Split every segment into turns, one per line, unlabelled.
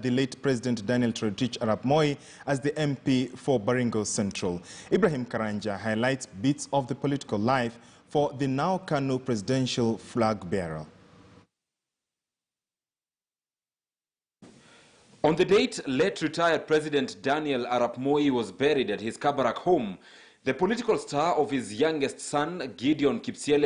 the late President Daniel Arap Moi as the MP for Baringo Central. Ibrahim Karanja highlights bits of the political life for the now Kanu presidential flag bearer.
On the date late retired President Daniel Arap Moi was buried at his Kabarak home, the political star of his youngest son, Gideon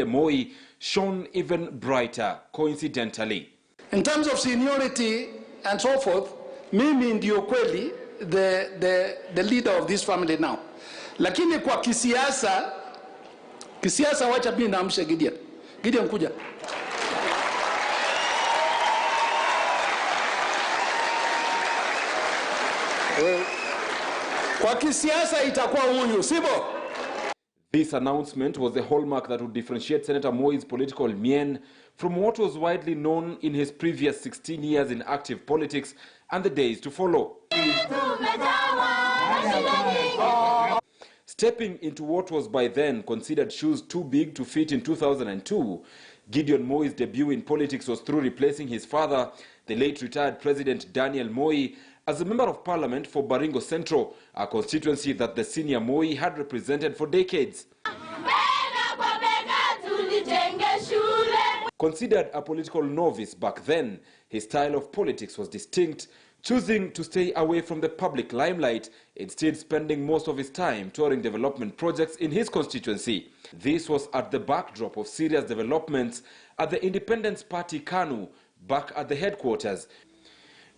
Moi, shone even brighter, coincidentally.
In terms of seniority and so forth, mimi ndio kweli the leader of this family now. Lakini kwa kisiasa wacha mimi naamsha Gideon. Gideon kuja. Kwa kisiasa itakuwa huyu, sivyo?
This announcement was the hallmark that would differentiate Senator Moi's political mien from what was widely known in his previous 16 years in active politics and the days to follow. Stepping into what was by then considered shoes too big to fit in 2002, Gideon Moi's debut in politics was through replacing his father, the late retired President Daniel Moi, as a member of parliament for Baringo Central, a constituency that the senior Moi had represented for decades. Considered a political novice back then, his style of politics was distinct, choosing to stay away from the public limelight, instead spending most of his time touring development projects in his constituency. This was at the backdrop of serious developments at the Independence Party KANU, back at the headquarters.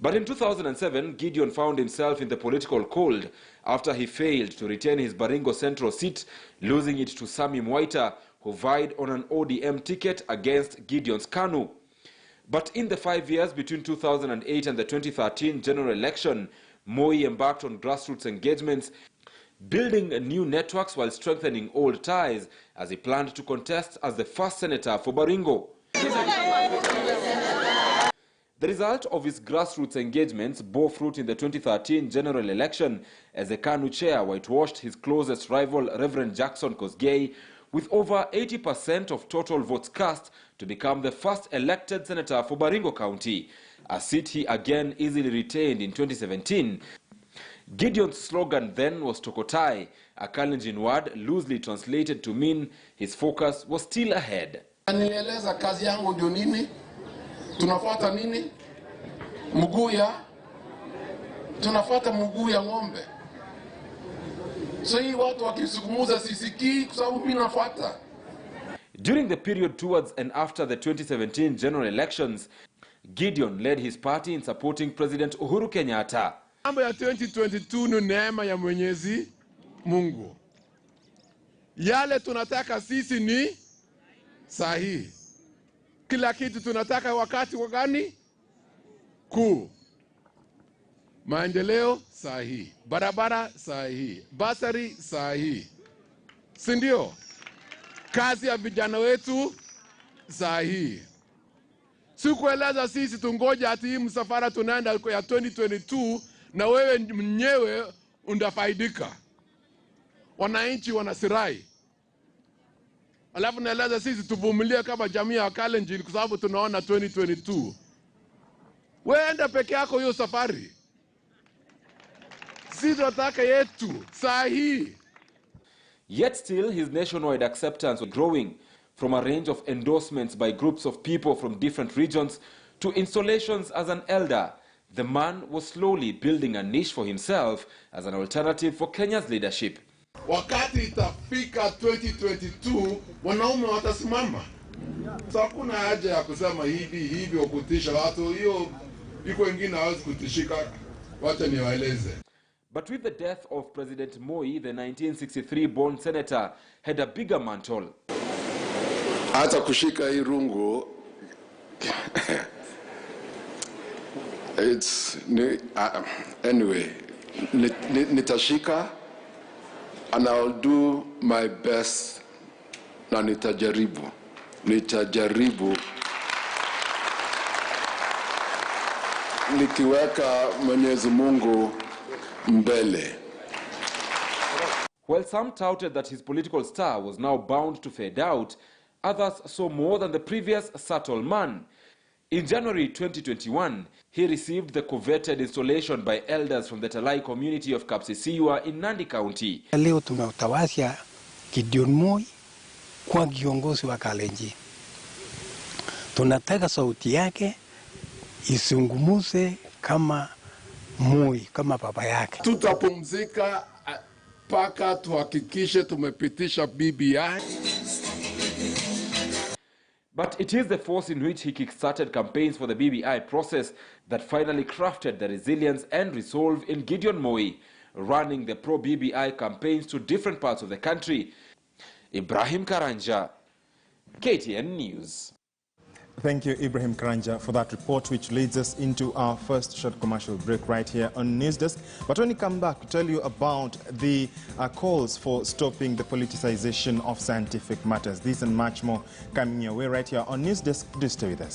But in 2007, Gideon found himself in the political cold after he failed to retain his Baringo Central seat, losing it to Sami Mwaita, who vied on an ODM ticket against Gideon's KANU. But in the 5 years between 2008 and the 2013 general election, Moi embarked on grassroots engagements, building new networks while strengthening old ties as he planned to contest as the first senator for Baringo. The result of his grassroots engagements bore fruit in the 2013 general election as the KANU chair whitewashed his closest rival, Reverend Jackson Kosgei, with over 80% of total votes cast to become the first elected senator for Baringo County, a seat he again easily retained in 2017. Gideon's slogan then was Tokotai, a Kalenjin word loosely translated to mean his focus was still ahead.
Anieleza kazi yangu ndio nini? Tunafuata nini? Tunafuata mguu ya ng'ombe. So hii watu wakisukumuza sisikii kwa sababu mimi nafuata.
During the period towards and after the 2017 general elections, Gideon led his party in supporting President Uhuru Kenyatta.
Mambo ya 2022 ni neema ya Mwenyezi Mungu. Yale tunataka sisi ni sahihi. Kila kitu tunataka wakati gani? Kuu. Maendeleo sahihi, barabara sahihi, basari sahihi. Si ndio? Kazi ya vijana wetu sahihi. Sikueleza sisi tungoja ati hii msafara tunaenda ya 2022 na wewe mwenyewe undafaidika. Wananchi wanasirai. Alafu naeleza sisi tuvumilie kama jamii ya Kalenjin kwa sababu tunaona 2022. Wewe enda peke yako hiyo safari. Sisi tunataka yetu sahihi.
Yet still his nationwide acceptance was growing, from a range of endorsements by groups of people from different regions to installations as an elder. The man was slowly building a niche for himself as an alternative for Kenya's leadership.
Wakati itafika 2022, wanaume watasimama. Sasa hakuna haja ya kusema hivi kutisha watu. Hiyo iko wengine hawezi kutishika. Wacha niwaeleze.
But with the death of President Moi, the 1963-born senator had a bigger mantle.
Hata kushika hii rungu anyway, nitashika and I'll do my best na nitajaribu nikiweka Mwenyezi Mungu mbele.
While some touted that his political star was now bound to fade out, others saw more than the previous subtle man. In January 2021, he received the coveted installation by elders from the Talai community of Kapsisiwa in Nandi County.
Leo tumeutawasha Gideon Moi kwa kiongozi wa Kalenjin. Tunataka sauti yake isungumuze kama Moi, kama baba yake.
Tutapumzika mpaka tuhakikishe tumepitisha BBI.
But it is the force in which he kick-started campaigns for the BBI process that finally crafted the resilience and resolve in Gideon Moi, running the pro-BBI campaigns to different parts of the country. Ibrahim Karanja, KTN News.
Thank you, Ibrahim Karanja, for that report, which leads us into our first short commercial break right here on News Desk. But when we come back to tell you about the calls for stopping the politicization of scientific matters, this and much more coming your way right here on News Desk. Do stay with us.